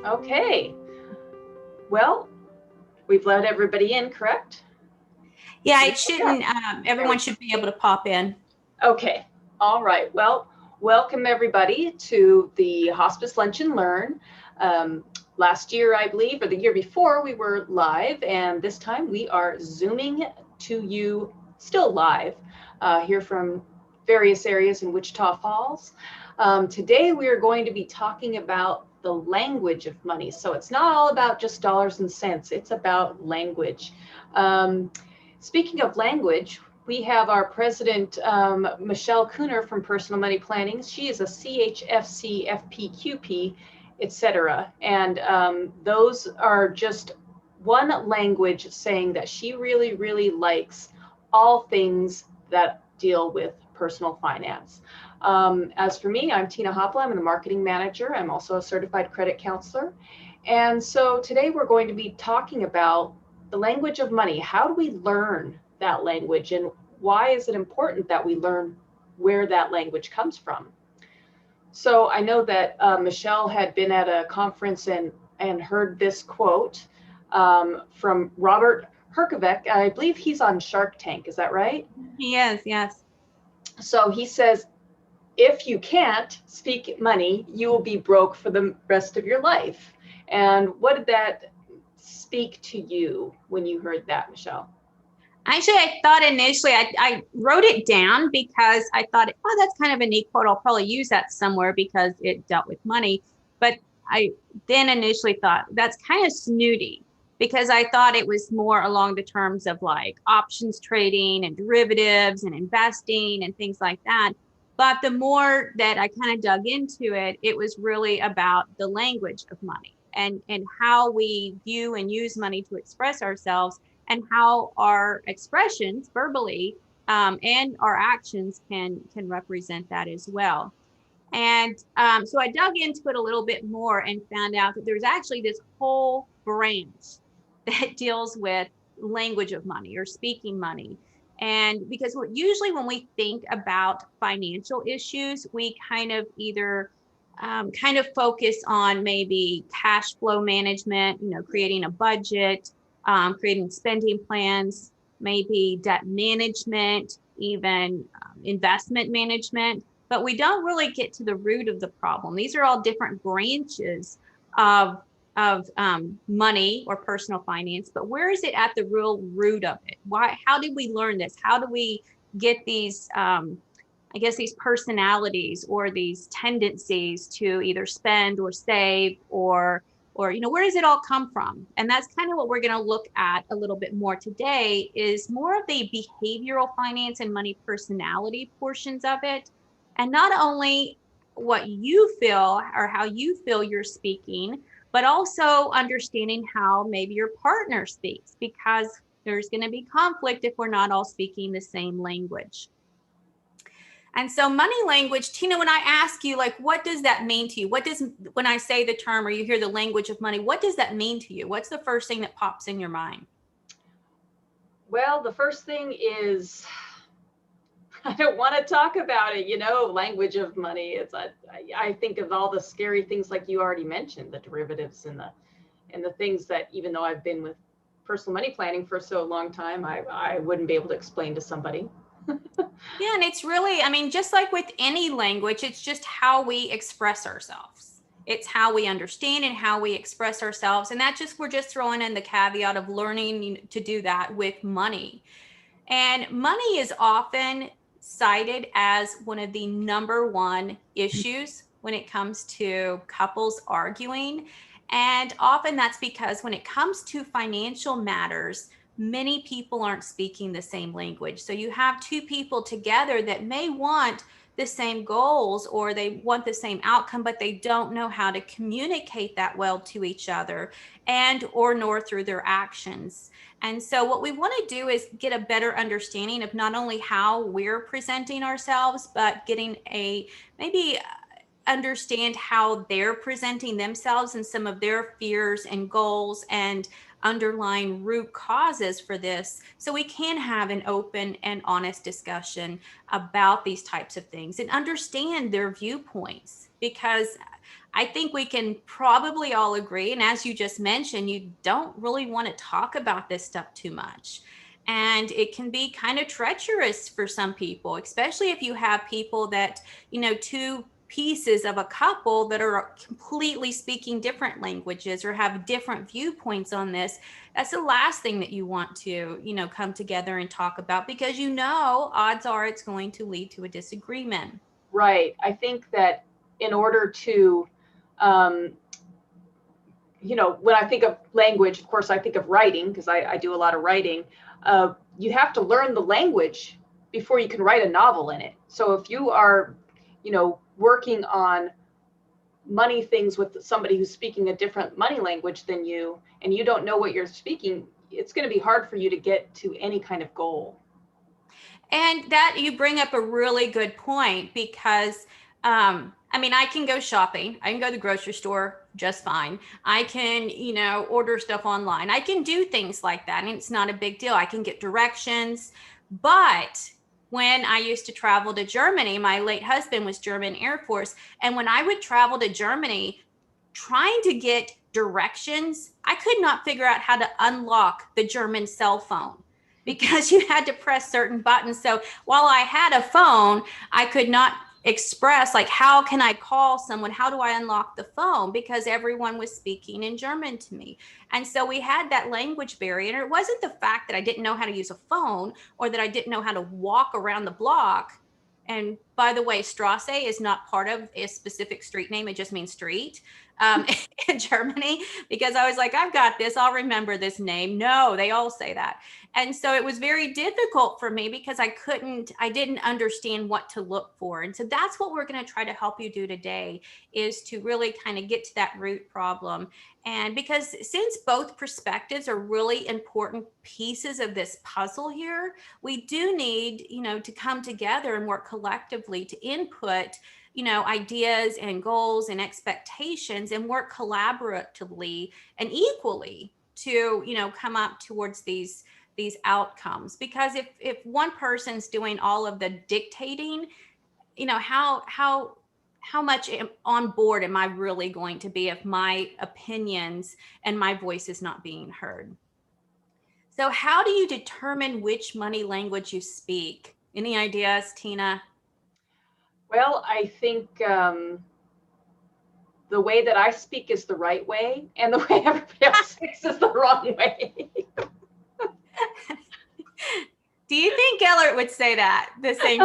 Okay. Well, we've let everybody in, correct? Yeah, it shouldn't, everyone should be able to pop in. Okay. All right. Well, welcome everybody to the Hospice Lunch and Learn. Last year, I believe, or the year before, we were live, and this time we are Zooming to you still live here from various areas in Wichita Falls. Today, we are going to be talking about the language of money. So it's not all about just dollars and cents. It's about language. Speaking of language, we have our president, Michelle Cooner from Personal Money Planning. She is a CHFC, FPQP, etc. And those are just one language saying that she really, really likes all things that deal with personal finance. As for me, I'm Tina Hopla. I'm the marketing manager. I'm also a certified credit counselor. And so today we're going to be talking about the language of money. How do we learn that language, and why is it important that we learn where that language comes from? So I know that Michelle had been at a conference and heard this quote from Robert Herjavec. I believe he's on Shark Tank. Is that right? He is, yes. So he says, if you can't speak money, you will be broke for the rest of your life. And what did that speak to you when you heard that, Michelle? Actually, I thought initially, I wrote it down because I thought, oh, that's kind of a neat quote. I'll probably use that somewhere because it dealt with money. But I then initially thought that's kind of snooty because I thought it was more along the terms of like options trading and derivatives and investing and things like that. But the more that I kind of dug into it, it was really about the language of money and how we view and use money to express ourselves, and how our expressions verbally and our actions can represent that as well. And so I dug into it a little bit more and found out that there's actually this whole branch that deals with language of money or speaking money. And because usually when we think about financial issues, we kind of either kind of focus on maybe cash flow management, creating a budget, creating spending plans, maybe debt management, even investment management, but we don't really get to the root of the problem. These are all different branches of money or personal finance, but where is it at the real root of it? Why? How did we learn this? How do we get these, I guess, these personalities or these tendencies to either spend or save or where does it all come from? And that's kind of what we're going to look at a little bit more today, is more of the behavioral finance and money personality portions of it. And not only what you feel or how you feel you're speaking, but also understanding how maybe your partner speaks, because there's going to be conflict if we're not all speaking the same language. And so money language, Tina, when I ask you, like, what does that mean to you? When I say the term or you hear the language of money, what does that mean to you? What's the first thing that pops in your mind? Well, the first thing is, I don't want to talk about it, language of money. I think of all the scary things like you already mentioned, the derivatives and the things that, even though I've been with personal money planning for so long time, I wouldn't be able to explain to somebody. Yeah, and it's really, just like with any language, it's just how we express ourselves. It's how we understand and how we express ourselves. And we're just throwing in the caveat of learning to do that with money. And money is often cited as one of the number one issues when it comes to couples arguing. And often that's because when it comes to financial matters, many people aren't speaking the same language. So you have two people together that may want the same goals or they want the same outcome, but they don't know how to communicate that well to each other nor through their actions. And so what we want to do is get a better understanding of not only how we're presenting ourselves, but getting understand how they're presenting themselves and some of their fears and goals and underlying root causes for this, so we can have an open and honest discussion about these types of things and understand their viewpoints. Because I think we can probably all agree, and as you just mentioned, you don't really want to talk about this stuff too much. And it can be kind of treacherous for some people, especially if you have people that, two pieces of a couple that are completely speaking different languages or have different viewpoints on this. That's the last thing that you want to, come together and talk about, because odds are it's going to lead to a disagreement. Right. I think that in order to, um, when I think of language, of course, I think of writing, because I do a lot of writing. You have to learn the language before you can write a novel in it. So if you are, working on money things with somebody who's speaking a different money language than you, and you don't know what you're speaking, it's going to be hard for you to get to any kind of goal. And that, you bring up a really good point, because I can go shopping. I can go to the grocery store just fine. I can, order stuff online. I can do things like that, and it's not a big deal. I can get directions. But when I used to travel to Germany, my late husband was German Air Force. And when I would travel to Germany, trying to get directions, I could not figure out how to unlock the German cell phone, because you had to press certain buttons. So while I had a phone, I could not express, like, how can I call someone? How do I unlock the phone? Because everyone was speaking in German to me. And so we had that language barrier. And it wasn't the fact that I didn't know how to use a phone or that I didn't know how to walk around the block. And by the way, Strasse is not part of a specific street name. It just means street um, in Germany, because I was like, I've got this. I'll remember this name. No, they all say that. And so it was very difficult for me, because I didn't understand what to look for. And so that's what we're going to try to help you do today, is to really kind of get to that root problem. And because since both perspectives are really important pieces of this puzzle here, we do need, to come together and work collectively to input, ideas and goals and expectations, and work collaboratively and equally to, come up towards these outcomes. Because if one person's doing all of the dictating, how much on board am I really going to be if my opinions and my voice is not being heard? So how do you determine which money language you speak? Any ideas, Tina? Well, I think the way that I speak is the right way, and the way everybody else speaks is the wrong way. Do you think Gellert would say that the same?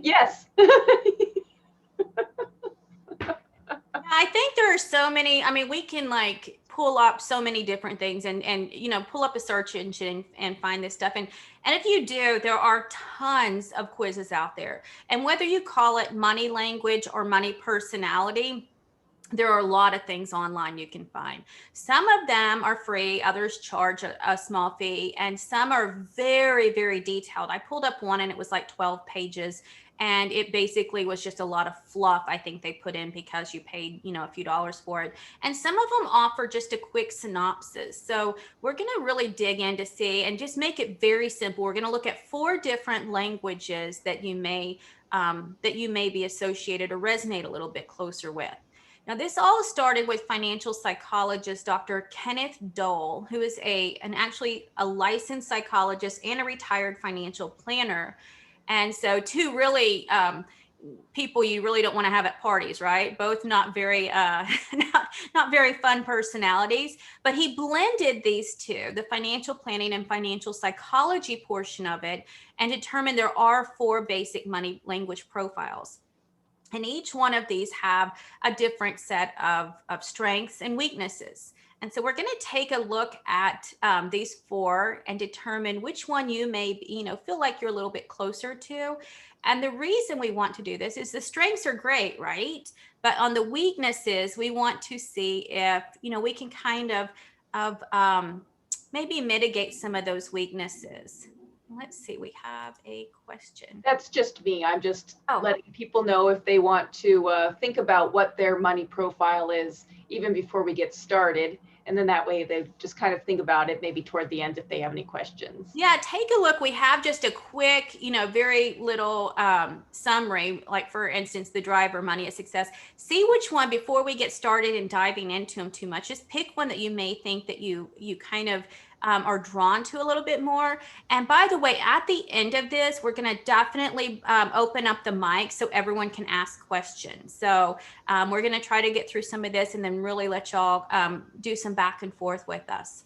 Yes. I think there are so many. We can like pull up so many different things, and pull up a search engine and find this stuff. And if you do, there are tons of quizzes out there. And whether you call it money language or money personality, there are a lot of things online you can find. Some of them are free, others charge a small fee, and some are very, very detailed. I pulled up one and it was like 12 pages, and it basically was just a lot of fluff I think they put in because you paid, a few dollars for it. And some of them offer just a quick synopsis. So we're going to really dig in to see and just make it very simple. We're going to look at 4 different languages that you may be associated or resonate a little bit closer with. Now, this all started with financial psychologist Dr. Kenneth Dole, who is actually a licensed psychologist and a retired financial planner. And so 2 really people you really don't want to have at parties, right? Both not very not very fun personalities, but he blended these 2, the financial planning and financial psychology portion of it, and determined there are 4 basic money language profiles. And each one of these have a different set of strengths and weaknesses. And so we're going to take a look at these 4 and determine which one you may, feel like you're a little bit closer to. And the reason we want to do this is the strengths are great, right? But on the weaknesses, we want to see if, we can kind of maybe mitigate some of those weaknesses. Let's see, we have a question. That's just me. I'm just letting people know if they want to think about what their money profile is, even before we get started. And then that way they just kind of think about it maybe toward the end if they have any questions. Yeah, take a look. We have just a quick, very little summary, like for instance, the driver, money is success. See which one before we get started and diving into them too much. Just pick one that you may think that you kind of are drawn to a little bit more. And by the way, at the end of this, we're going to definitely open up the mic so everyone can ask questions. So we're going to try to get through some of this and then really let y'all do some back and forth with us.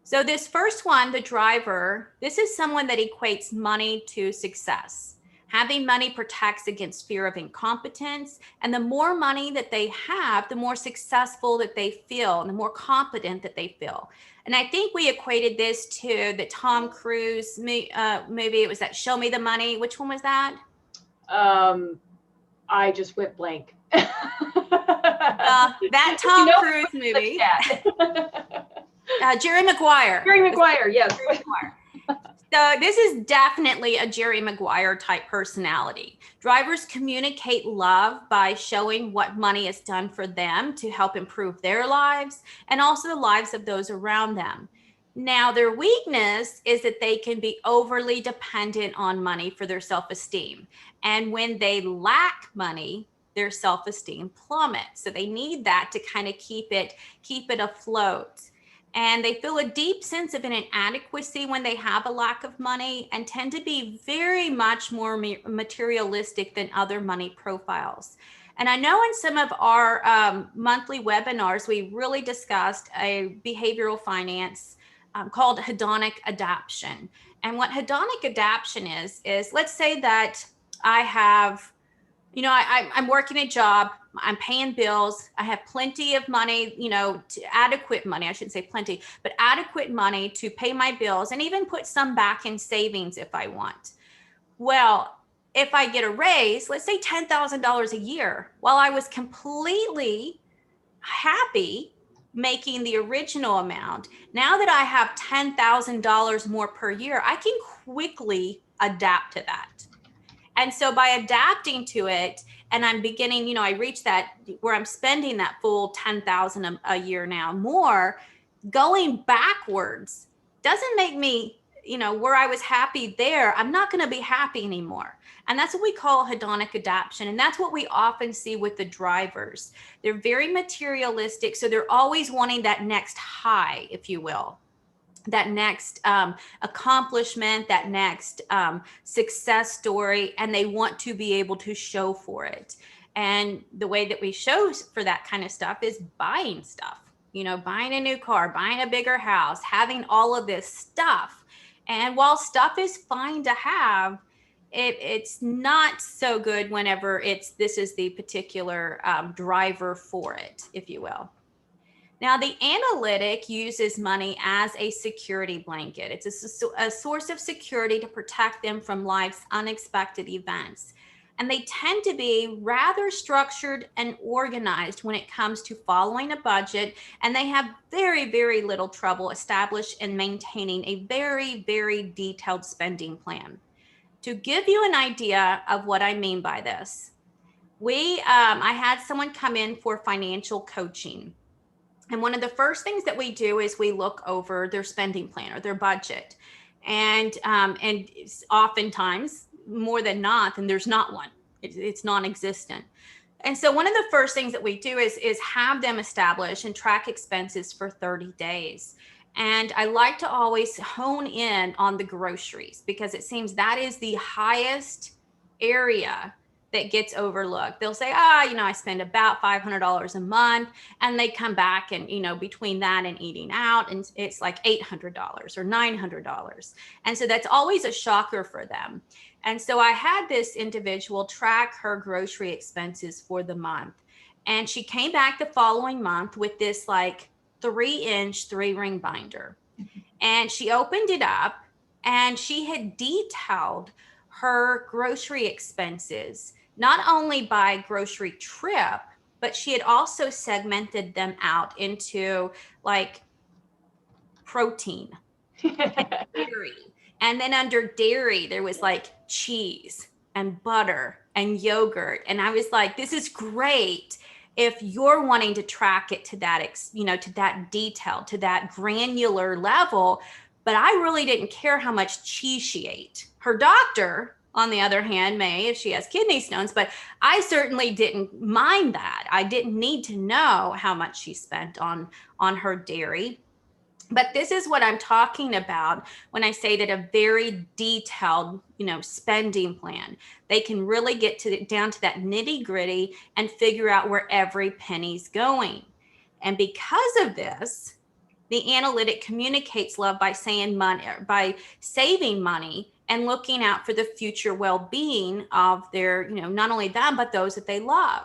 So this first one, the driver, this is someone that equates money to success. Having money protects against fear of incompetence. And the more money that they have, the more successful that they feel and the more competent that they feel. And I think we equated this to the Tom Cruise movie. It was that Show Me the Money. Which one was that? I just went blank. That Tom Cruise movie. Jerry Maguire. Jerry Maguire, yes. Jerry Maguire. So this is definitely a Jerry Maguire type personality. Drivers communicate love by showing what money has done for them to help improve their lives and also the lives of those around them. Now, their weakness is that they can be overly dependent on money for their self-esteem. And when they lack money, their self-esteem plummets. So they need that to kind of keep it afloat. And they feel a deep sense of an inadequacy when they have a lack of money and tend to be very much more materialistic than other money profiles. And I know in some of our monthly webinars, we really discussed a behavioral finance called hedonic adaptation. And what hedonic adaptation is let's say that I have, I'm working a job, I'm paying bills, I have plenty of money, adequate money, I shouldn't say plenty, but adequate money to pay my bills and even put some back in savings if I want. Well, if I get a raise, let's say $10,000 a year, while I was completely happy making the original amount, now that I have $10,000 more per year, I can quickly adapt to that. And so by adapting to it, and I'm beginning, I reach that where I'm spending that full $10,000 a year now more, going backwards doesn't make me, where I was happy there, I'm not going to be happy anymore. And that's what we call hedonic adaptation. And that's what we often see with the drivers. They're very materialistic. So they're always wanting that next high, if you will. That next accomplishment, that next success story, and they want to be able to show for it. And the way that we show for that kind of stuff is buying stuff, buying a new car, buying a bigger house, having all of this stuff. And while stuff is fine to have, it's not so good whenever this is the particular driver for it, if you will. Now, the analytic uses money as a security blanket. It's a source of security to protect them from life's unexpected events. And they tend to be rather structured and organized when it comes to following a budget. And they have very, very little trouble establishing and maintaining a very, very detailed spending plan. To give you an idea of what I mean by this, I had someone come in for financial coaching. And one of the first things that we do is we look over their spending plan or their budget. And oftentimes, more than not, then there's not one. It's non-existent. And so one of the first things that we do is have them establish and track expenses for 30 days. And I like to always hone in on the groceries because it seems that is the highest area that gets overlooked. They'll say, I spend about $500 a month, and they come back and, between that and eating out, and it's like $800 or $900. And so that's always a shocker for them. And so I had this individual track her grocery expenses for the month. And she came back the following month with this like 3-inch 3-ring binder. And she opened it up and she had detailed her grocery expenses, not only by grocery trip, but she had also segmented them out into like protein, dairy. And then under dairy, there was like cheese and butter and yogurt. And I was like, this is great. if you're wanting to track it to that, to that detail, to that granular level. But I really didn't care how much cheese she ate. Her doctor, on the other hand, may if she has kidney stones, but I certainly didn't mind that. I didn't need to know how much she spent on her dairy. But this is what I'm talking about when I say that a very detailed, spending plan. They can really get down to that nitty gritty and figure out where every penny's going. And because of this, the analytic communicates love by saying money, by saving money and looking out for the future well-being of their, not only them, but those that they love.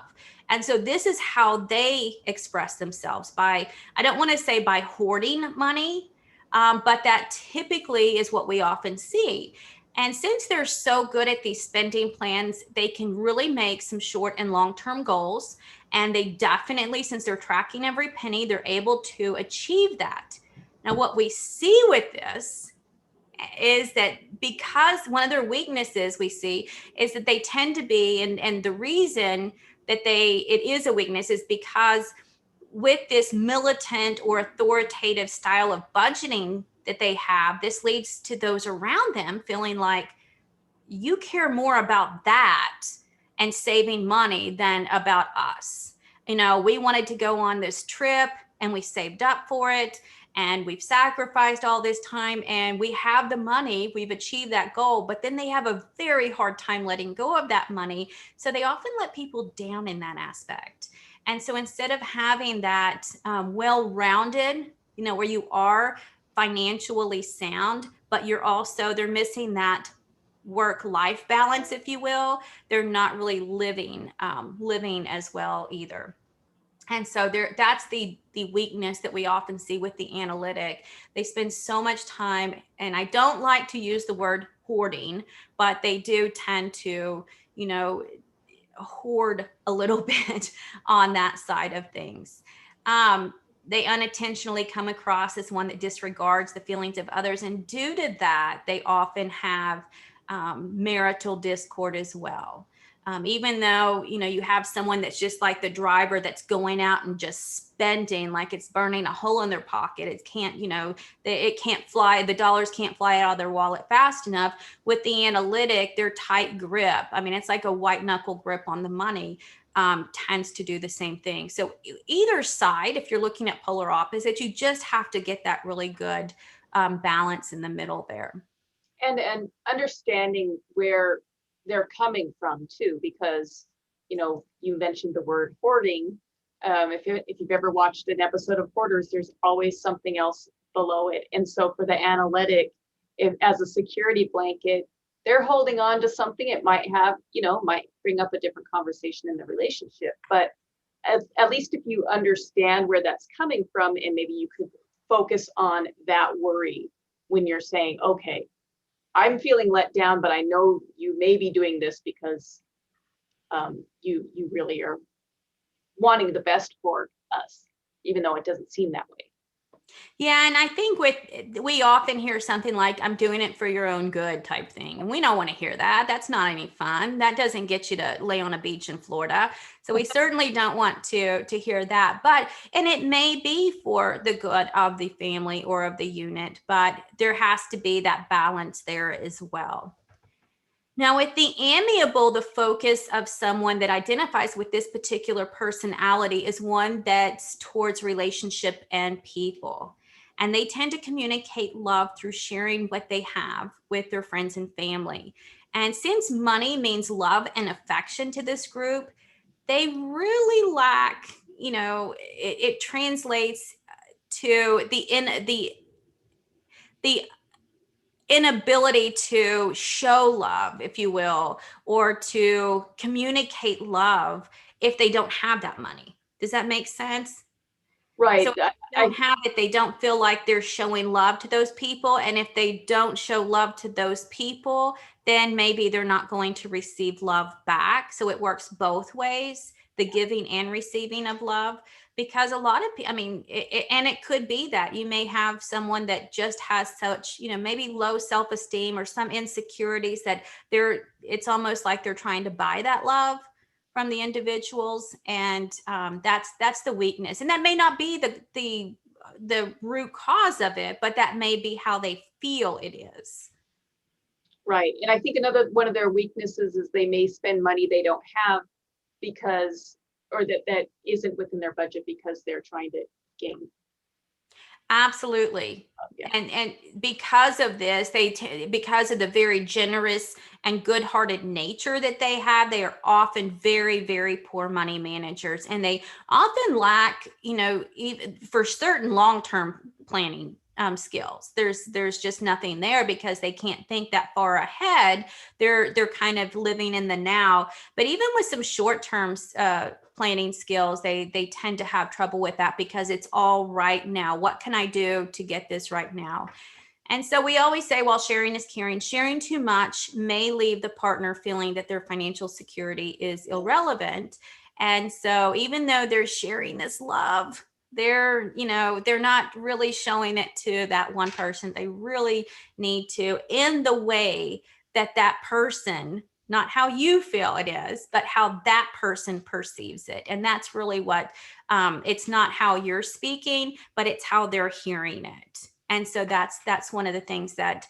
And so this is how they express themselves by, I don't want to say by hoarding money, but that typically is what we often see. And since they're so good at these spending plans, they can really make some short and long-term goals. And they definitely, since they're tracking every penny, they're able to achieve that. Now, what we see with this is that because one of their weaknesses we see is that they tend to be, and the reason that it is a weakness is because with this militant or authoritative style of budgeting that they have, this leads to those around them feeling like you care more about that and saving money than about us. We wanted to go on this trip and we saved up for it and we've sacrificed all this time and we have the money, we've achieved that goal, but then they have a very hard time letting go of that money. So they often let people down in that aspect. And so instead of having that well-rounded, where you are financially sound, but they're missing that work-life balance, if you will, they're not really living as well either. And so that's the weakness that we often see with the analytic. They spend so much time, and I don't like to use the word hoarding, but they do tend to, hoard a little bit on that side of things. They unintentionally come across as one that disregards the feelings of others. And due to that, they often have marital discord as well. Even though, you have someone that's just like the driver that's going out and just spending like it's burning a hole in their pocket. It can't, it can't fly. The dollars can't fly out of their wallet fast enough. With the analytic, their tight grip, it's like a white knuckle grip on the money, tends to do the same thing. So either side, if you're looking at polar opposites, you just have to get that really good balance in the middle there. And understanding where they're coming from too, because you mentioned the word hoarding. If you've ever watched an episode of Hoarders, there's always something else below it. And so for the analytic, if as a security blanket, they're holding on to something. It might might bring up a different conversation in the relationship, but at least if you understand where that's coming from, and maybe you could focus on that worry when you're saying, okay, I'm feeling let down, but I know you may be doing this because you really are wanting the best for us, even though it doesn't seem that way. Yeah, and I think we often hear something like, I'm doing it for your own good type thing. And we don't want to hear that. That's not any fun. That doesn't get you to lay on a beach in Florida. So we certainly don't want to hear that. And it may be for the good of the family or of the unit, but there has to be that balance there as well. Now, with the amiable, the focus of someone that identifies with this particular personality is one that's towards relationship and people. And they tend to communicate love through sharing what they have with their friends and family. And since money means love and affection to this group, they really lack, it translates to the inability to show love, if you will, or to communicate love if they don't have that money. Does that make sense? Right. So if they don't have it, they don't feel like they're showing love to those people. And if they don't show love to those people, then maybe they're not going to receive love back. So it works both ways, the giving and receiving of love, because a lot of people, and it could be that you may have someone that just has such, maybe low self-esteem or some insecurities that it's almost like they're trying to buy that love. from the individuals, and that's the weakness. And that may not be the root cause of it, but that may be how they feel it is. Right. And I think another one of their weaknesses is they may spend money they don't have because, or that isn't within their budget because they're trying to gain. Absolutely. Yeah. And because of this, because of the very generous and good-hearted nature that they have, they are often very, very poor money managers, and they often lack, even for certain long-term planning skills. There's just nothing there because they can't think that far ahead. They're kind of living in the now. But even with some short-term planning skills, they tend to have trouble with that because it's all right now. What can I do to get this right now? And so we always say, while sharing is caring, sharing too much may leave the partner feeling that their financial security is irrelevant. And so even though they're sharing this love, they're not really showing it to that one person. They really need to, in the way that that person, not how you feel it is, but how that person perceives it. And that's really what, it's not how you're speaking, but it's how they're hearing it. And so that's one of the things that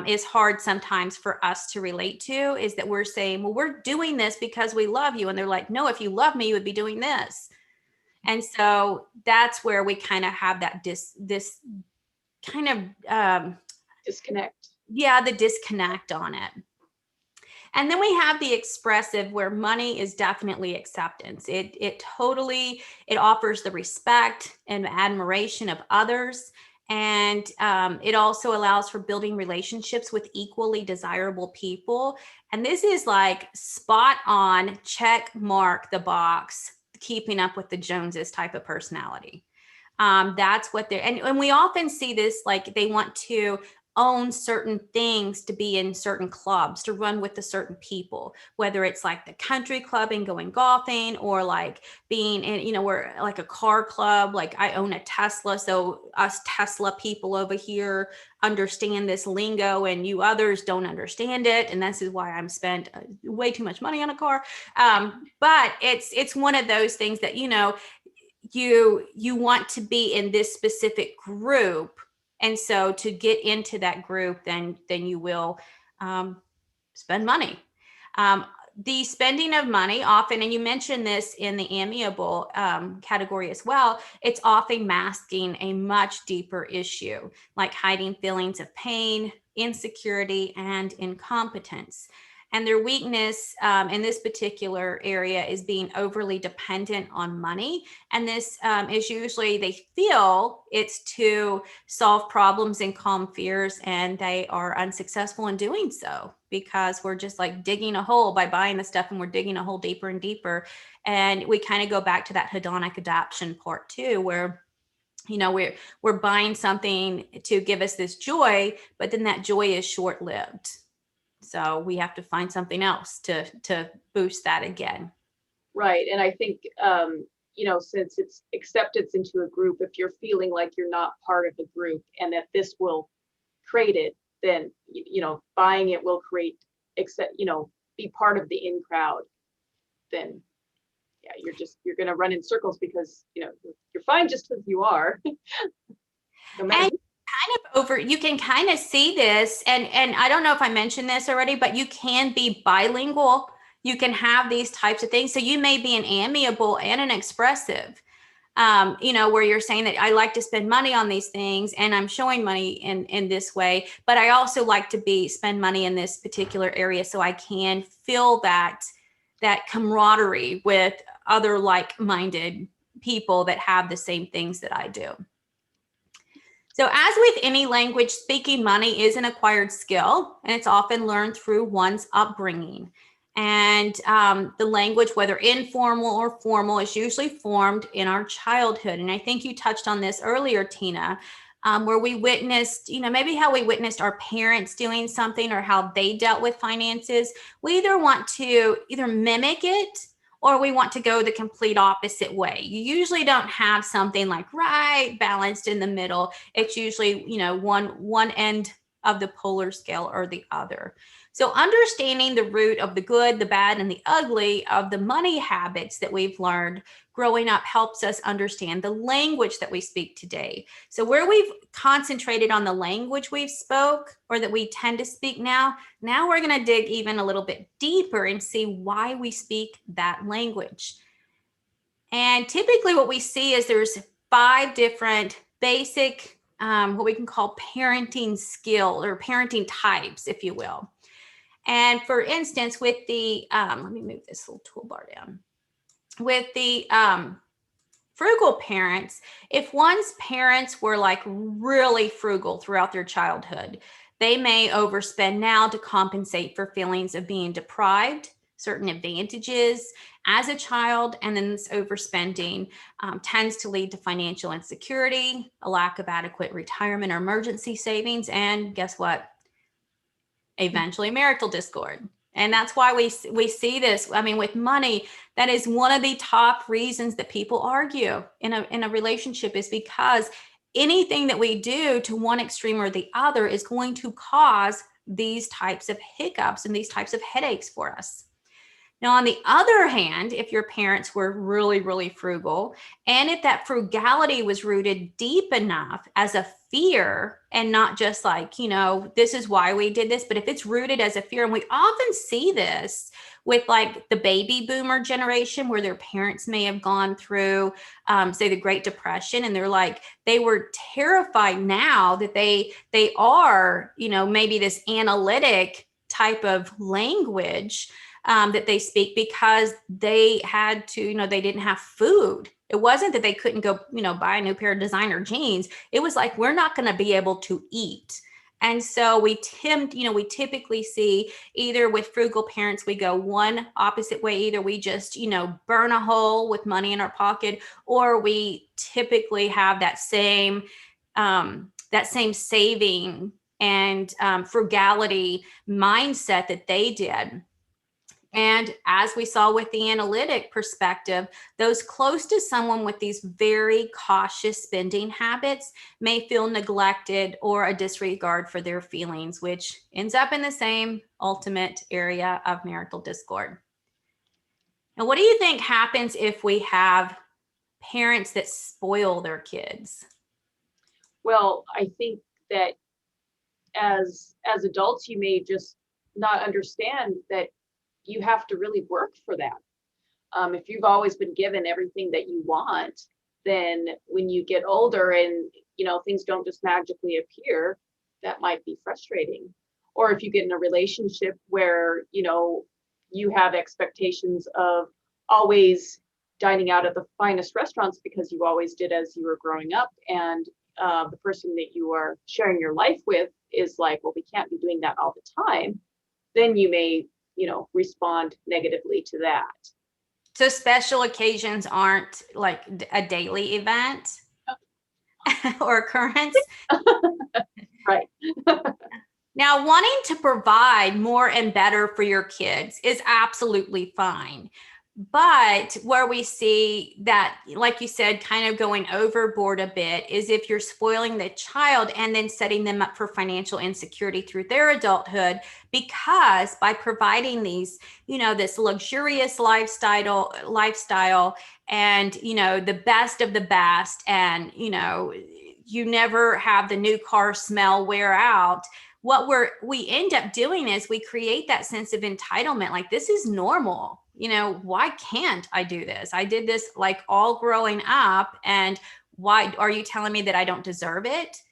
is hard sometimes for us to relate to, is that we're saying, well, we're doing this because we love you. And they're like, no, if you love me, you would be doing this. And so that's where we kind of have that this kind of disconnect. Yeah, the disconnect on it. And then we have the expressive, where money is definitely acceptance. It offers the respect and admiration of others. And it also allows for building relationships with equally desirable people. And this is like spot on, check mark the box, keeping up with the Joneses type of personality. That's what they're, and we often see this, like they want to own certain things, to be in certain clubs, to run with the certain people, whether it's like the country club and going golfing, or like being in, we're like a car club. Like I own a Tesla, so us Tesla people over here understand this lingo and you others don't understand it. And this is why I'm spent way too much money on a car. But it's one of those things that, you want to be in this specific group. And so to get into that group, then you will spend money. The spending of money often, and you mentioned this in the amiable category as well, it's often masking a much deeper issue, like hiding feelings of pain, insecurity, and incompetence. And their weakness in this particular area is being overly dependent on money. And this is usually, they feel it's to solve problems and calm fears, and they are unsuccessful in doing so, because we're just like digging a hole by buying the stuff, and we're digging a hole deeper and deeper. And we kind of go back to that hedonic adaptation part too, where we're buying something to give us this joy, but then that joy is short-lived. So we have to find something else to boost that again. Right. And I think, since it's acceptance into a group, if you're feeling like you're not part of the group and that this will create it, then, buying it will create, be part of the in crowd, then yeah, you're going to run in circles because, you're fine just as you are. No matter You can kind of see this, and I don't know if I mentioned this already, but you can be bilingual. You can have these types of things. So you may be an amiable and an expressive, where you're saying that I like to spend money on these things, and I'm showing money in this way, but I also like to spend money in this particular area, so I can feel that camaraderie with other like-minded people that have the same things that I do. So as with any language, speaking money is an acquired skill, and it's often learned through one's upbringing. And the language, whether informal or formal, is usually formed in our childhood. And I think you touched on this earlier, Tina, where we witnessed, maybe how we witnessed our parents doing something, or how they dealt with finances. We either want to mimic it, or we want to go the complete opposite way. You usually don't have something like right balanced in the middle. It's usually, one end of the polar scale or the other. So understanding the root of the good, the bad, and the ugly of the money habits that we've learned growing up helps us understand the language that we speak today. So where we've concentrated on the language we've spoke or that we tend to speak now we're going to dig even a little bit deeper and see why we speak that language. And typically what we see is there's 5 different basic, what we can call parenting skill or parenting types, if you will. And for instance, with the, let me move this little toolbar down. With the frugal parents, if one's parents were like really frugal throughout their childhood, they may overspend now to compensate for feelings of being deprived, certain advantages as a child, and then this overspending tends to lead to financial insecurity, a lack of adequate retirement or emergency savings, and guess what? Eventually marital discord. And that's why we see this. I mean, with money, that is one of the top reasons that people argue in a relationship, is because anything that we do to one extreme or the other is going to cause these types of hiccups and these types of headaches for us. Now, on the other hand, if your parents were really, really frugal, and if that frugality was rooted deep enough as a fear and not just like, this is why we did this, but if it's rooted as a fear, and we often see this with like the baby boomer generation where their parents may have gone through, say, the Great Depression, and they're like, they were terrified now that they are, maybe this analytic type of language that they speak because they had to, they didn't have food. It wasn't that they couldn't go, buy a new pair of designer jeans. It was like, we're not going to be able to eat. And so we typically see either with frugal parents, we go one opposite way. Either we just, burn a hole with money in our pocket, or we typically have that same saving and frugality mindset that they did. And as we saw with the analytic perspective, those close to someone with these very cautious spending habits may feel neglected or a disregard for their feelings, which ends up in the same ultimate area of marital discord. Now, what do you think happens if we have parents that spoil their kids? Well, I think that as adults, you may just not understand that you have to really work for that. If you've always been given everything that you want, then when you get older and things don't just magically appear, that might be frustrating. Or if you get in a relationship where you have expectations of always dining out at the finest restaurants because you always did as you were growing up, and the person that you are sharing your life with is like, well, we can't be doing that all the time, then you may respond negatively to that. So special occasions aren't like a daily event or occurrence. Right. Now, wanting to provide more and better for your kids is absolutely fine. But where we see that, like you said, kind of going overboard a bit is if you're spoiling the child and then setting them up for financial insecurity through their adulthood, because by providing these, this luxurious lifestyle and, the best of the best, and, you never have the new car smell wear out. What we end up doing is we create that sense of entitlement. Like, this is normal. Why can't I do this? I did this like all growing up. And why are you telling me that I don't deserve it?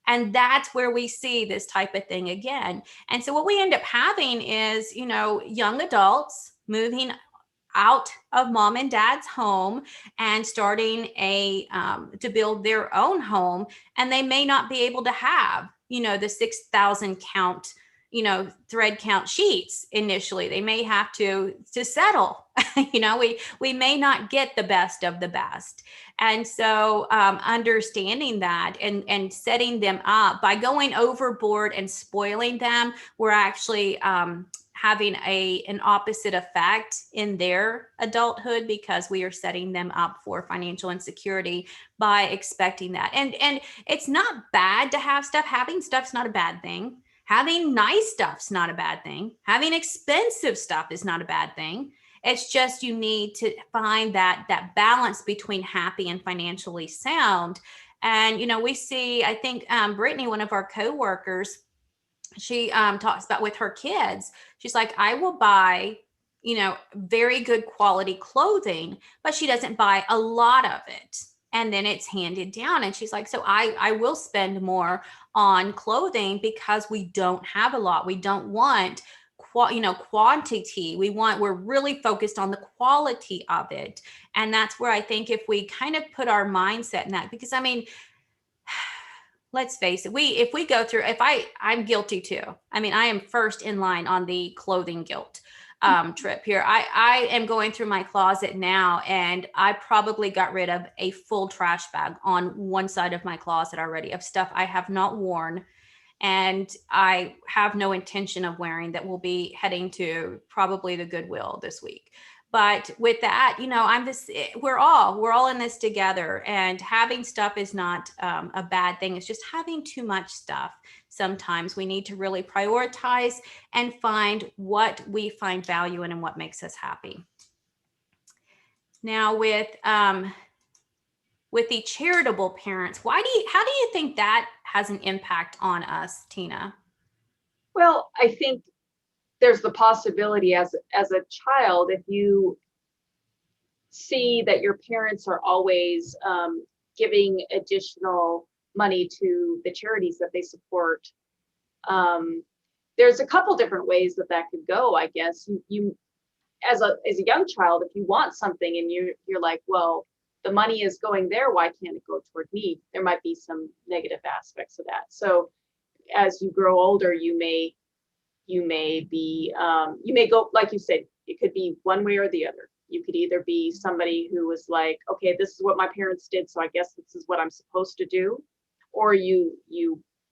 And that's where we see this type of thing again. And so what we end up having is, young adults moving out of mom and dad's home and starting to build their own home. And they may not be able to have, the 6,000 count, thread count sheets initially. They may have to settle. We may not get the best of the best. And so understanding that and setting them up by going overboard and spoiling them, we're actually having an opposite effect in their adulthood, because we are setting them up for financial insecurity by expecting that. And it's not bad to have stuff. Having stuff's not a bad thing. Having nice stuff's not a bad thing. Having expensive stuff is not a bad thing. It's just you need to find that balance between happy and financially sound. And we see, I think Brittany, one of our coworkers, she talks about with her kids. She's like, I will buy very good quality clothing, but she doesn't buy a lot of it, and then it's handed down. And she's like, so I will spend more on clothing because we don't have a lot. We don't want quantity. We're really focused on the quality of it. And that's where I think if we kind of put our mindset in that, because I mean, let's face it, if we go through, I'm guilty too. I mean, I am first in line on the clothing guilt trip here. I am going through my closet now, and I probably got rid of a full trash bag on one side of my closet already of stuff I have not worn, and I have no intention of wearing, that will be heading to probably the Goodwill this week. But with that, we're all in this together, and having stuff is not a bad thing. It's just having too much stuff. Sometimes we need to really prioritize and find what we find value in and what makes us happy. Now with the charitable parents, how do you think that has an impact on us, Tina? Well, I think there's the possibility as a child, if you see that your parents are always giving additional money to the charities that they support, there's a couple different ways that could go. I guess you as a young child, if you want something and you're like, well, the money is going there, why can't it go toward me? There might be some negative aspects of that. So as you grow older, you may go, like you said, it could be one way or the other. You could either be somebody who was like, okay, this is what my parents did, so I guess this is what I'm supposed to do, or you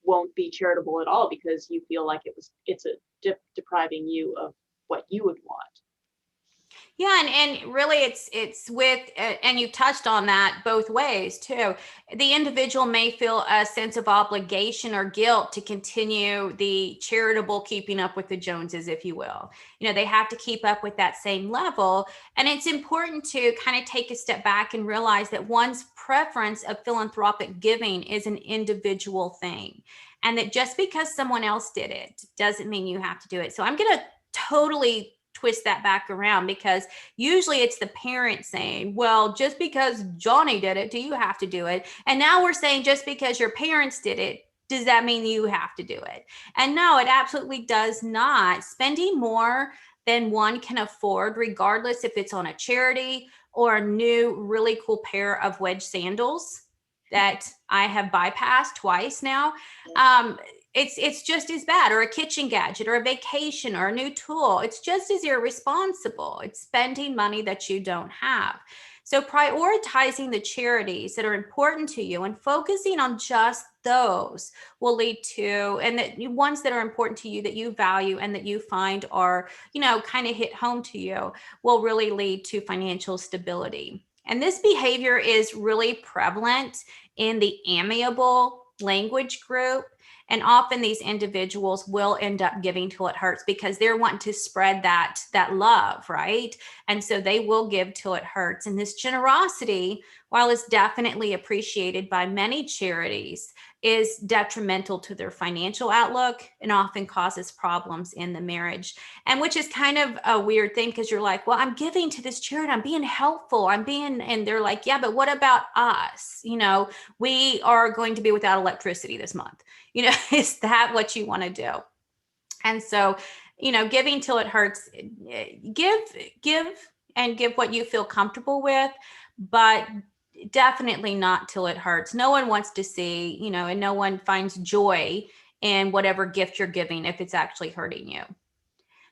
won't be charitable at all because you feel like it's depriving you of what you would want. Yeah, and really it's with, and you touched on that both ways too. The individual may feel a sense of obligation or guilt to continue the charitable keeping up with the Joneses, if you will. They have to keep up with that same level. And it's important to kind of take a step back and realize that one's preference of philanthropic giving is an individual thing. And that just because someone else did it doesn't mean you have to do it. So I'm going to totally twist that back around, because usually it's the parent saying, well, just because Johnny did it, do you have to do it? And now we're saying, just because your parents did it, does that mean you have to do it? And no, it absolutely does not. Spending more than one can afford, regardless if it's on a charity or a new really cool pair of wedge sandals that I have bypassed twice now, it's just as bad, or a kitchen gadget, or a vacation, or a new tool. It's just as irresponsible. It's spending money that you don't have. So prioritizing the charities that are important to you and focusing on just those will lead to, and the ones that are important to you, that you value and that you find are, kind of hit home to you, will really lead to financial stability. And this behavior is really prevalent in the amiable language group. And often these individuals will end up giving till it hurts, because they're wanting to spread that love, right? And so they will give till it hurts. And this generosity, while it's definitely appreciated by many charities, is detrimental to their financial outlook and often causes problems in the marriage. And which is kind of a weird thing, because you're like, well, I'm giving to this charity, I'm being helpful, and they're like, yeah, but what about us? We are going to be without electricity this month. Is that what you want to do? And so, giving till it hurts, give what you feel comfortable with, but definitely not till it hurts. No one wants to see, and no one finds joy in whatever gift you're giving if it's actually hurting you.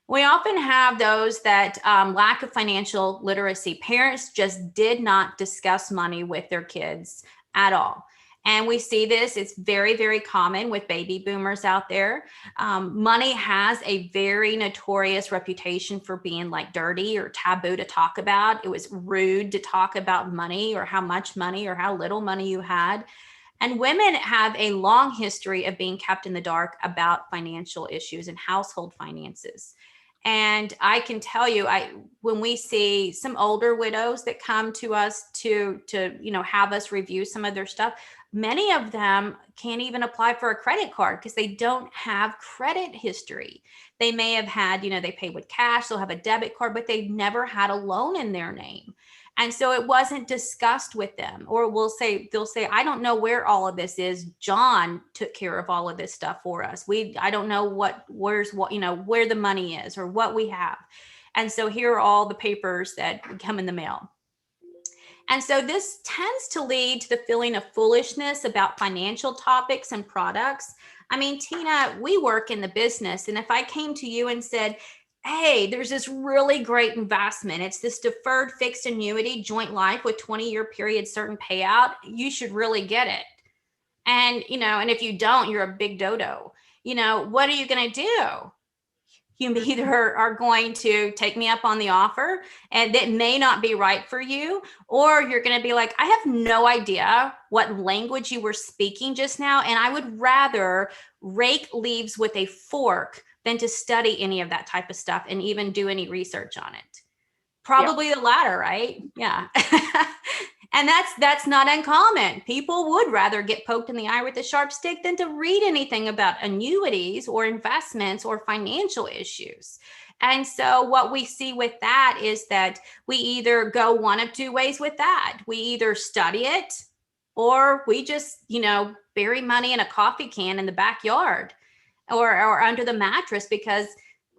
We often have those that lack of financial literacy. Parents just did not discuss money with their kids at all. And we see this, it's very, very common with baby boomers out there. Money has a very notorious reputation for being like dirty or taboo to talk about. It was rude to talk about money, or how much money or how little money you had. And women have a long history of being kept in the dark about financial issues and household finances. And I can tell you, when we see some older widows that come to us to have us review some of their stuff, many of them can't even apply for a credit card because they don't have credit history. They may have had, they pay with cash, they'll have a debit card, but they've never had a loan in their name. And so it wasn't discussed with them. Or they'll say, I don't know where all of this is. John took care of all of this stuff for us. I don't know where the money is or what we have. And so here are all the papers that come in the mail. And so this tends to lead to the feeling of foolishness about financial topics and products. I mean, Tina, we work in the business. And if I came to you and said, hey, there's this really great investment. It's this deferred fixed annuity joint life with 20-year period certain payout. You should really get it. And, and if you don't, you're a big dodo. What are you going to do? You either are going to take me up on the offer and that may not be right for you, or you're going to be like, I have no idea what language you were speaking just now. And I would rather rake leaves with a fork than to study any of that type of stuff and even do any research on it. Probably the latter, right? Yeah. And that's not uncommon. People would rather get poked in the eye with a sharp stick than to read anything about annuities or investments or financial issues. And so what we see with that is that we either go one of two ways with that. We either study it or we just, bury money in a coffee can in the backyard or under the mattress, because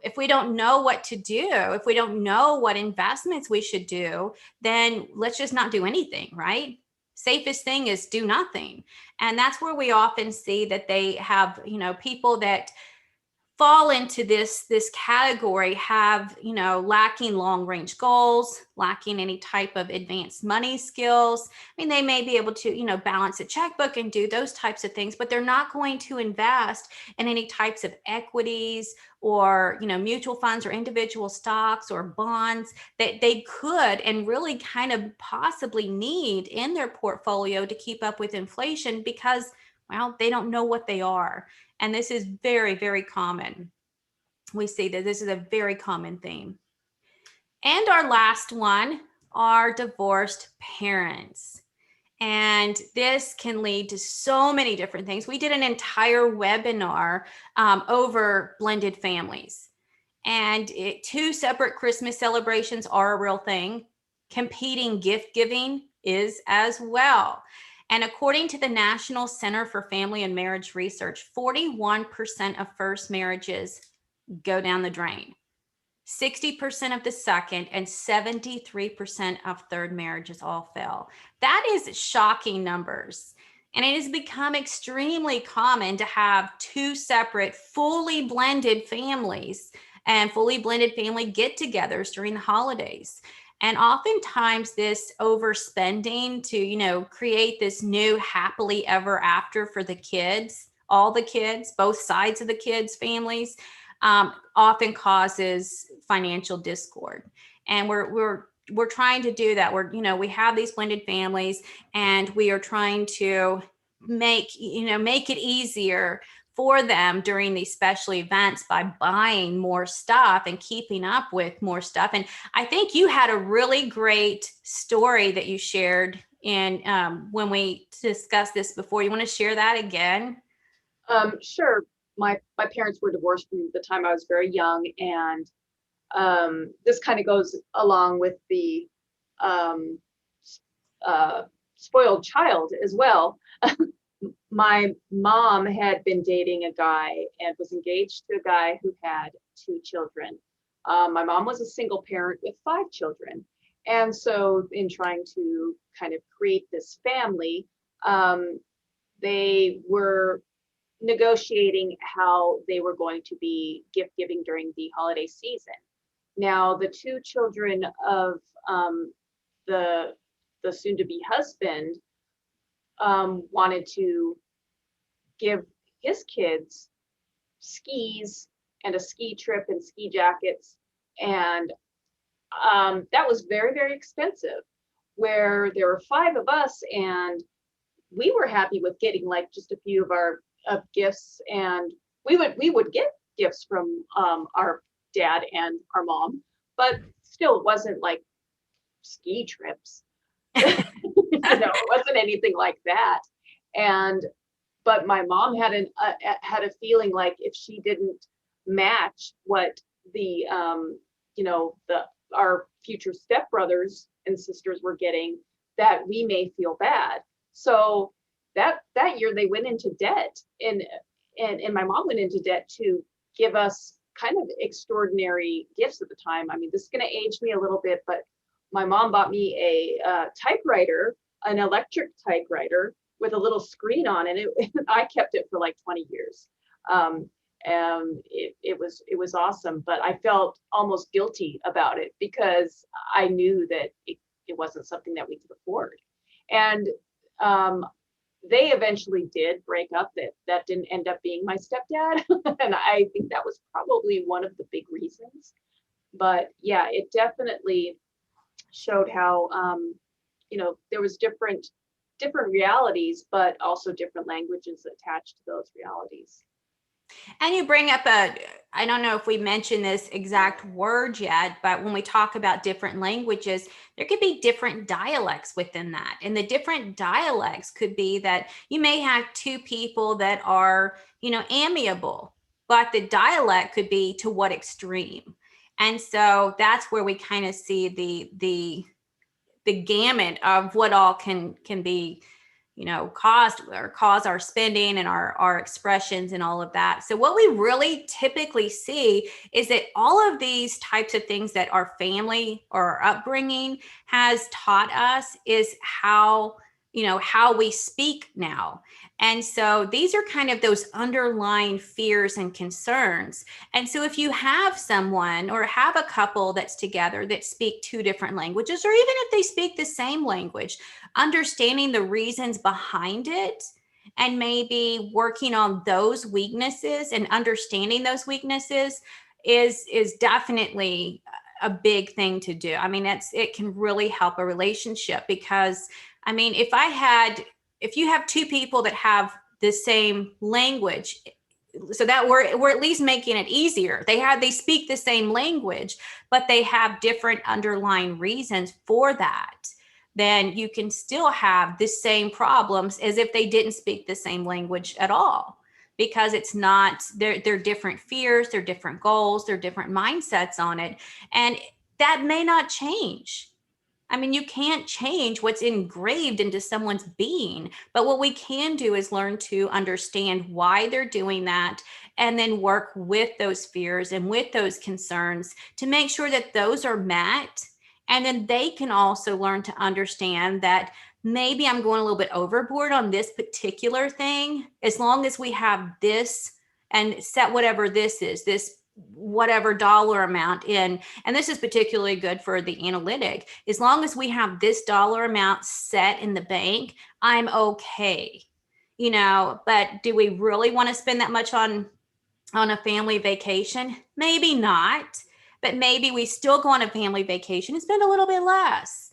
if we don't know what to do, if we don't know what investments we should do, then let's just not do anything, right? Safest thing is do nothing. And that's where we often see that they have, people that fall into this category have, lacking long range goals, lacking any type of advanced money skills. I mean, they may be able to, balance a checkbook and do those types of things, but they're not going to invest in any types of equities or, mutual funds or individual stocks or bonds that they could and really kind of possibly need in their portfolio to keep up with inflation because, well, they don't know what they are. And this is very, very common. We see that this is a very common theme. And our last one are divorced parents. And this can lead to so many different things. We did an entire webinar over blended families. And 2 separate Christmas celebrations are a real thing. Competing gift giving is as well. And according to the National Center for Family and Marriage Research, 41% of first marriages go down the drain. 60% of the second and 73% of third marriages all fail. That is shocking numbers. And it has become extremely common to have 2 separate fully blended families and fully blended family get-togethers during the holidays. And oftentimes this overspending to, create this new happily ever after for the kids, all the kids, both sides of the kids' families, often causes financial discord. And we're trying to do that. We have these blended families and we are trying to make it easier for them during these special events by buying more stuff and keeping up with more stuff. And I think you had a really great story that you shared in when we discussed this before. You want to share that again? Sure. My parents were divorced from the time I was very young, and this kind of goes along with the spoiled child as well. My mom had been dating a guy and was engaged to a guy who had 2 children. My mom was a single parent with 5 children. And so in trying to kind of create this family, they were negotiating how they were going to be gift giving during the holiday season. Now, the 2 children of the soon-to-be husband wanted to give his kids skis and a ski trip and ski jackets, and that was very, very expensive. Where there were 5 of us, and we were happy with getting like just a few of our gifts, and we would get gifts from our dad and our mom, but still it wasn't like ski trips. It wasn't anything like that. And but my mom had a feeling like if she didn't match what the the our future stepbrothers and sisters were getting, that we may feel bad. So that year they went into debt, and my mom went into debt to give us kind of extraordinary gifts at the time. I mean, this is going to age me a little bit, but my mom bought me a typewriter, an electric typewriter with a little screen on it. I kept it for like 20 years. And it was awesome, but I felt almost guilty about it because I knew that it wasn't something that we could afford. And they eventually did break up. That didn't end up being my stepdad. And I think that was probably one of the big reasons. But yeah, it definitely showed how there was different realities, but also different languages attached to those realities. And you bring up I don't know if we mentioned this exact word yet, but when we talk about different languages, there could be different dialects within that. And the different dialects could be that you may have two people that are, amiable, but the dialect could be to what extreme. And so that's where we kind of see the gamut of what all can be cause our spending and our expressions and all of that. So what we really typically see is that all of these types of things that our family or our upbringing has taught us is how we speak now. And so these are kind of those underlying fears and concerns. And so if you have someone or have a couple that's together that speak two different languages, or even if they speak the same language, understanding the reasons behind it and maybe working on those weaknesses and understanding those weaknesses is definitely a big thing to do. I mean, it can really help a relationship because, I mean, if you have two people that have the same language, so that we're at least making it easier. They speak the same language, but they have different underlying reasons for that. Then you can still have the same problems as if they didn't speak the same language at all, because it's not, they're different fears, they're different goals, they're different mindsets on it. And that may not change. I mean, you can't change what's engraved into someone's being, but what we can do is learn to understand why they're doing that and then work with those fears and with those concerns to make sure that those are met. And then they can also learn to understand that maybe I'm going a little bit overboard on this particular thing. As long as we have this and set whatever this is, this whatever dollar amount in, and this is particularly good for the analytic, as long as we have this dollar amount set in the bank, I'm okay. But do we really want to spend that much on a family vacation? Maybe not, but maybe we still go on a family vacation and spend a little bit less.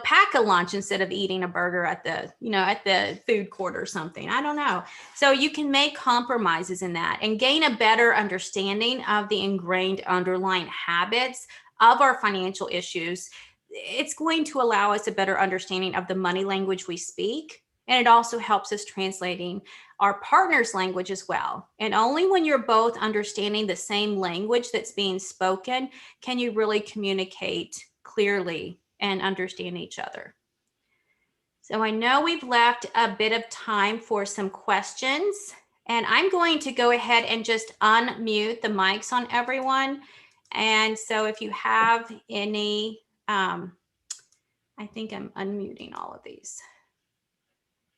Pack a lunch instead of eating a burger at the food court or something. I don't know. So you can make compromises in that and gain a better understanding of the ingrained underlying habits of our financial issues. It's going to allow us a better understanding of the money language we speak. And it also helps us translating our partner's language as well. And only when you're both understanding the same language that's being spoken can you really communicate clearly and understand each other. So I know we've left a bit of time for some questions, and I'm going to go ahead and just unmute the mics on everyone. And so if you have any, I think I'm unmuting all of these.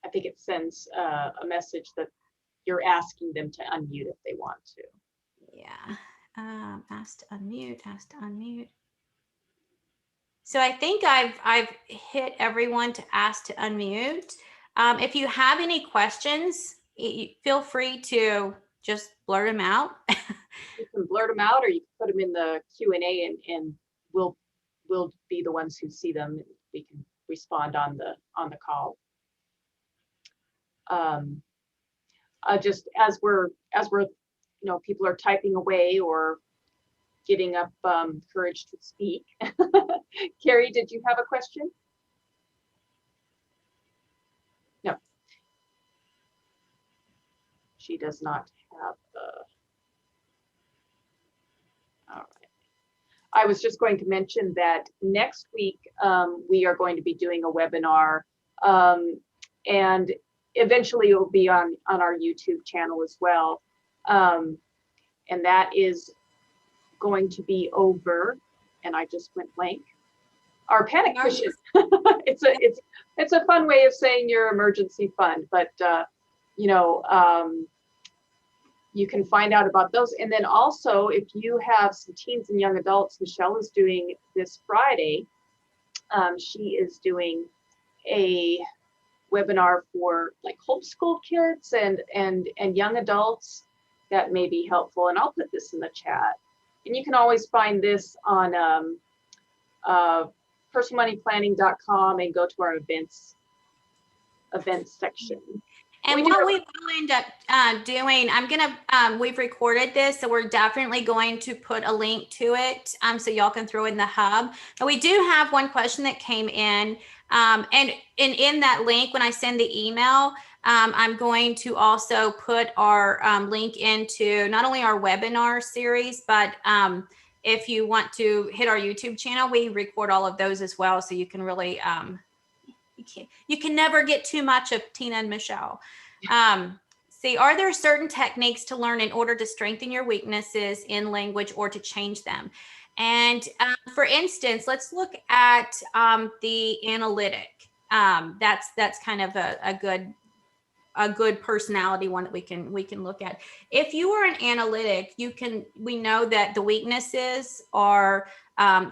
I think it sends a message that you're asking them to unmute if they want to. Yeah. Ask to unmute. So I think I've hit everyone to ask to unmute. If you have any questions, feel free to just blurt them out. You can blurt them out, or you can put them in the Q&A, and we'll be the ones who see them. We can respond on the call. um, just as we're people are typing away or getting up courage to speak. Carrie, did you have a question? No, she does not have. All right. I was just going to mention that next week we are going to be doing a webinar, um, and eventually it will be on our YouTube channel as well, and that is going to be over. And I just went blank. Our panic cushion. It's a fun way of saying your emergency fund, but you know. You can find out about those. And then also, if you have some teens and young adults, Michelle is doing this Friday. She is doing a webinar for like homeschool kids and young adults that may be helpful. And I'll put this in the chat. And you can always find this on personalmoneyplanning.com and go to our events section. And what we will end up doing, we've recorded this, so we're definitely going to put a link to it so y'all can throw in the hub. And we do have one question that came in, and in that link, when I send the email, I'm going to also put our link into not only our webinar series, but if you want to hit our YouTube channel, we record all of those as well, so you can really you can never get too much of Tina and Michelle. See, are there certain techniques to learn in order to strengthen your weaknesses in language or to change them? And for instance, let's look at the analytic. That's kind of a good personality one that we can look at. If you are an analytic, we know that the weaknesses are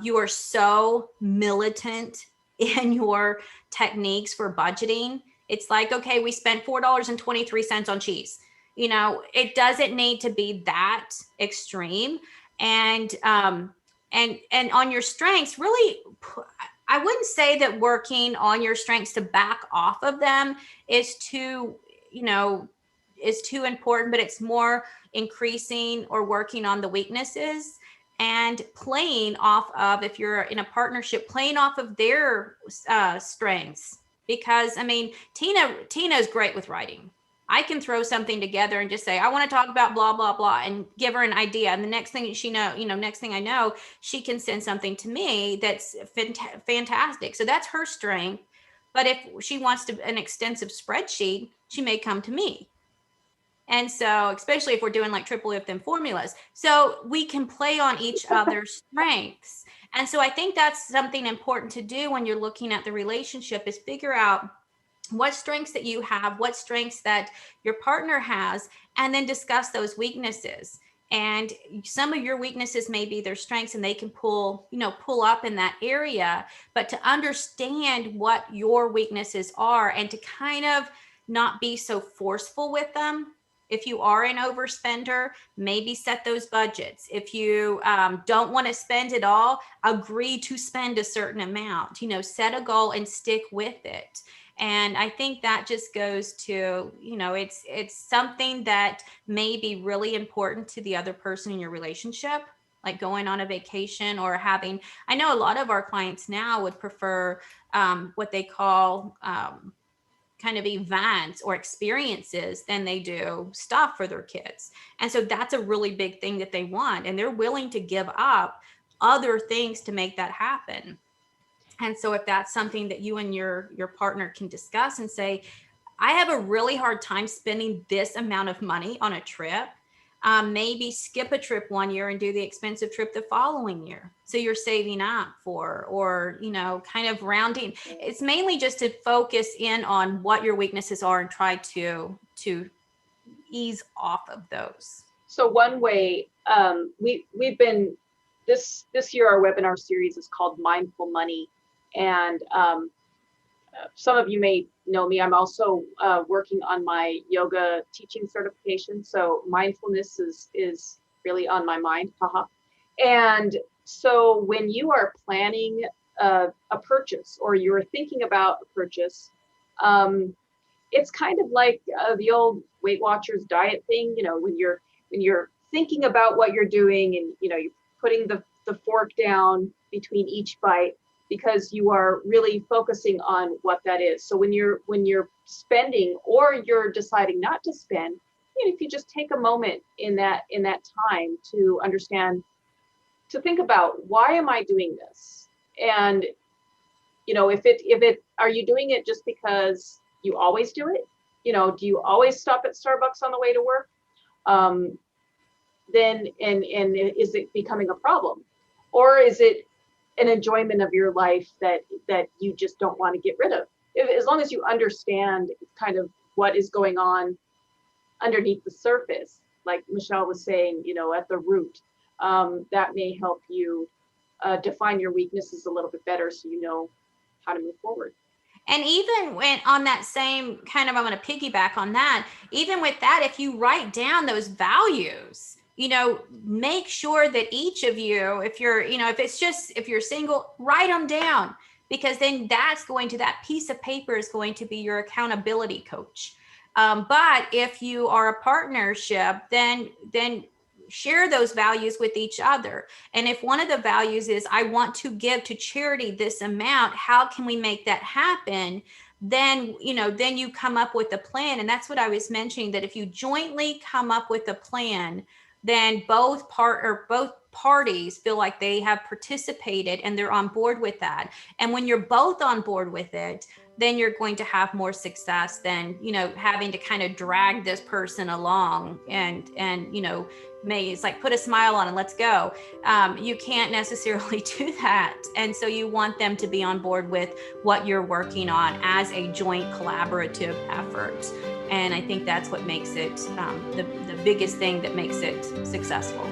you are so militant in your techniques for budgeting. It's like, okay, we spent $4.23 on cheese. It doesn't need to be that extreme. And on your strengths, really, I wouldn't say that working on your strengths to back off of them is too important, but it's more increasing or working on the weaknesses and playing off of, if you're in a partnership, playing off of their strengths. Because Tina's great with writing. I can throw something together and just say, I want to talk about blah, blah, blah, and give her an idea. And the next thing next thing I know, she can send something to me that's fantastic. So that's her strength. But if she wants an extensive spreadsheet, she may come to me. And so, especially if we're doing like triple if then formulas, so we can play on each other's strengths. And so I think that's something important to do when you're looking at the relationship, is figure out what strengths that you have, what strengths that your partner has, and then discuss those weaknesses. And some of your weaknesses may be their strengths, and they can pull up in that area. But to understand what your weaknesses are and to kind of not be so forceful with them. If you are an overspender, maybe set those budgets. If you don't want to spend it all, agree to spend a certain amount. Set a goal and stick with it. And I think that just goes to, it's something that may be really important to the other person in your relationship, like going on a vacation or having. I know a lot of our clients now would prefer what they call kind of events or experiences than they do stuff for their kids. And so that's a really big thing that they want. And they're willing to give up other things to make that happen. And so if that's something that you and your partner can discuss and say, I have a really hard time spending this amount of money on a trip. Maybe skip a trip one year and do the expensive trip the following year. So you're saving up for, or, kind of rounding. It's mainly just to focus in on what your weaknesses are and try to ease off of those. So one way we've been, this year, our webinar series is called Mindful Money. And some of you may know me. I'm also working on my yoga teaching certification. So mindfulness is really on my mind. Haha. And so when you are planning a purchase or you're thinking about a purchase, it's kind of like the old Weight Watchers diet thing, when you're thinking about what you're doing, and you're putting the fork down between each bite, because you are really focusing on what that is. So when you're spending, or you're deciding not to spend, if you just take a moment in that time to understand, to think about, why am I doing this? And if it are you doing it just because you always do it? Do you always stop at Starbucks on the way to work? Then and is it becoming a problem? Or is it an enjoyment of your life that you just don't want to get rid of? As long as you understand kind of what is going on underneath the surface, like Michelle was saying, at the root, that may help you define your weaknesses a little bit better, so you know how to move forward. And even when on that same kind of, I'm going to piggyback on that, even with that, if you write down those values, make sure that each of you, if you're, if you're single, write them down, because then that piece of paper is going to be your accountability coach. But if you are a partnership, then share those values with each other. And if one of the values is, I want to give to charity this amount, how can we make that happen? Then you come up with a plan. And that's what I was mentioning, that if you jointly come up with a plan, then both parties feel like they have participated and they're on board with that. And when you're both on board with it, then you're going to have more success than having to kind of drag this person along and it's like, put a smile on and let's go. You can't necessarily do that. And so you want them to be on board with what you're working on as a joint collaborative effort. And I think that's what makes it the biggest thing that makes it successful.